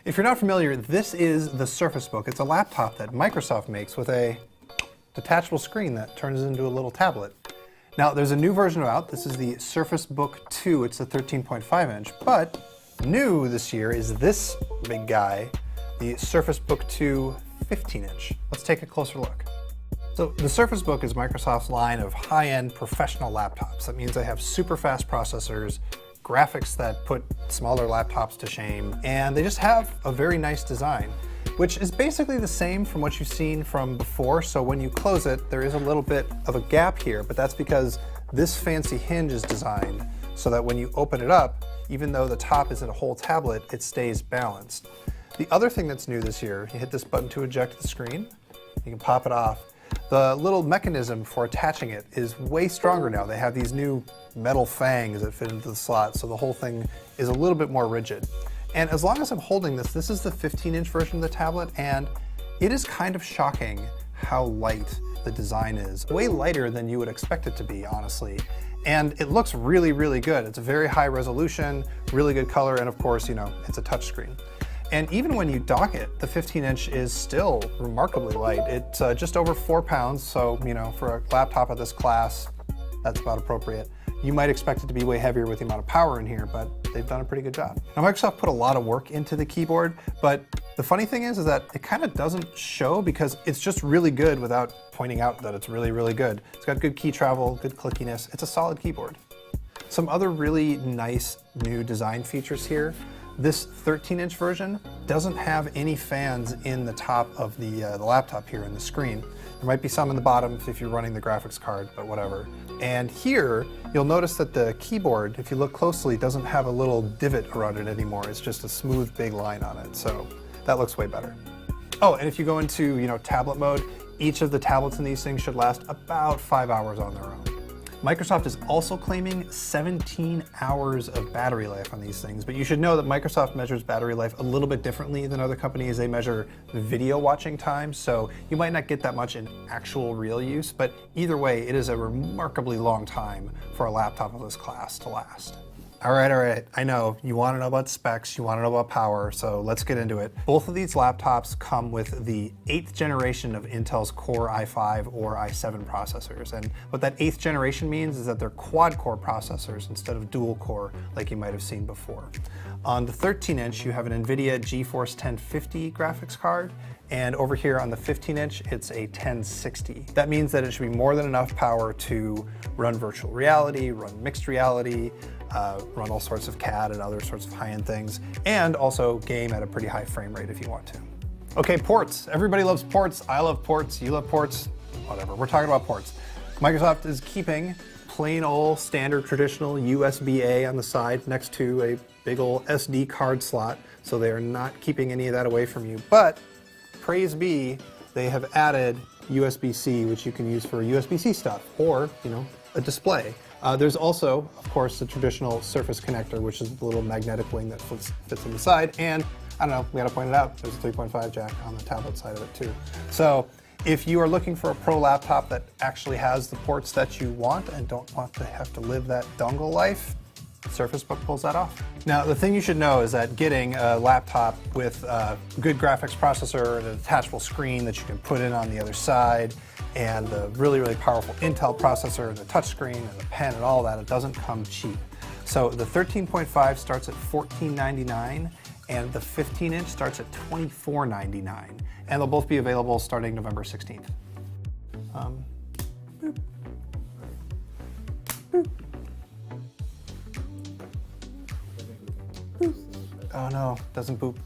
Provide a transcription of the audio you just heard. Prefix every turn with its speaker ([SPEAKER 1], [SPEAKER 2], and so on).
[SPEAKER 1] If you're not familiar, this is the Surface Book. It's a laptop that Microsoft makes with a detachable screen that turns into a little tablet. Now, there's a new version out. This is the Surface Book 2. It's a 13.5 inch, but new this year is this big guy, the Surface Book 2 15 inch. Let's take a closer look. So the Surface Book is Microsoft's line of high-end professional laptops. That means they have super fast processors, graphics that put smaller laptops to shame, and they just have a very nice design, which is basically the same from what you've seen from before. So when you close it, there is a little bit of a gap here, but that's because this fancy hinge is designed so that when you open it up, even though the top isn't a whole tablet, it stays balanced. The other thing that's new this year, you hit this button to eject the screen, you can pop it off. The little mechanism for attaching it is way stronger now. They have these new metal fangs that fit into the slot, so the whole thing is a little bit more rigid. And as long as I'm holding this, this is the 15-inch version of the tablet, and it is kind of shocking how light the design is. Way lighter than you would expect it to be, honestly. And it looks really, really good. It's a very high resolution, really good color, and of course, you know, it's a touchscreen. And even when you dock it, the 15-inch is still remarkably light. It's just over 4 pounds, so you know, for a laptop of this class, that's about appropriate. You might expect it to be way heavier with the amount of power in here, but they've done a pretty good job. Now, Microsoft put a lot of work into the keyboard, but the funny thing is that it kind of doesn't show because it's just really good without pointing out that it's really, really good. It's got good key travel, good clickiness. It's a solid keyboard. Some other really nice new design features here. This 13-inch version doesn't have any fans in the top of the laptop here in the screen. There might be some in the bottom if you're running the graphics card, but whatever. And here, you'll notice that the keyboard, if you look closely, doesn't have a little divot around it anymore. It's just a smooth, big line on it, so that looks way better. Oh, and if you go into, you know, tablet mode, each of the tablets in these things should last about 5 hours on their own. Microsoft is also claiming 17 hours of battery life on these things, but you should know that Microsoft measures battery life a little bit differently than other companies. They measure video watching time, so you might not get that much in actual real use, but either way, it is a remarkably long time for a laptop of this class to last. All right, I know you want to know about specs, you want to know about power, so let's get into it. Both of these laptops come with the 8th generation of Intel's Core i5 or i7 processors, and what that 8th generation means is that they're quad-core processors instead of dual-core like you might have seen before. On the 13-inch, you have an NVIDIA GeForce 1050 graphics card, and over here on the 15-inch, it's a 1060. That means that it should be more than enough power to run virtual reality, run mixed reality, run all sorts of CAD and other sorts of high-end things, and also game at a pretty high frame rate if you want to. Okay, ports. Everybody loves ports. I love ports. You love ports. Whatever. We're talking about ports. Microsoft is keeping plain old standard traditional USB-A on the side next to a big old SD card slot, so they are not keeping any of that away from you. But praise be, they have added USB-C, which you can use for USB-C stuff, or, you know, a display. There's also, of course, the traditional Surface connector, which is the little magnetic wing that fits on the side. And I don't know, we gotta point it out, there's a 3.5 jack on the tablet side of it too. So if you are looking for a pro laptop that actually has the ports that you want and don't want to have to live that dongle life, Surface Book pulls that off. Now, the thing you should know is that getting a laptop with a good graphics processor and a detachable screen that you can put in on the other side, and the really, really powerful Intel processor and the touchscreen and the pen and all that, it doesn't come cheap. So the 13.5 starts at $14.99 and the 15-inch starts at $24.99. And they'll both be available starting November 16th. Boop. Boop. Boop. Oh no, doesn't boop.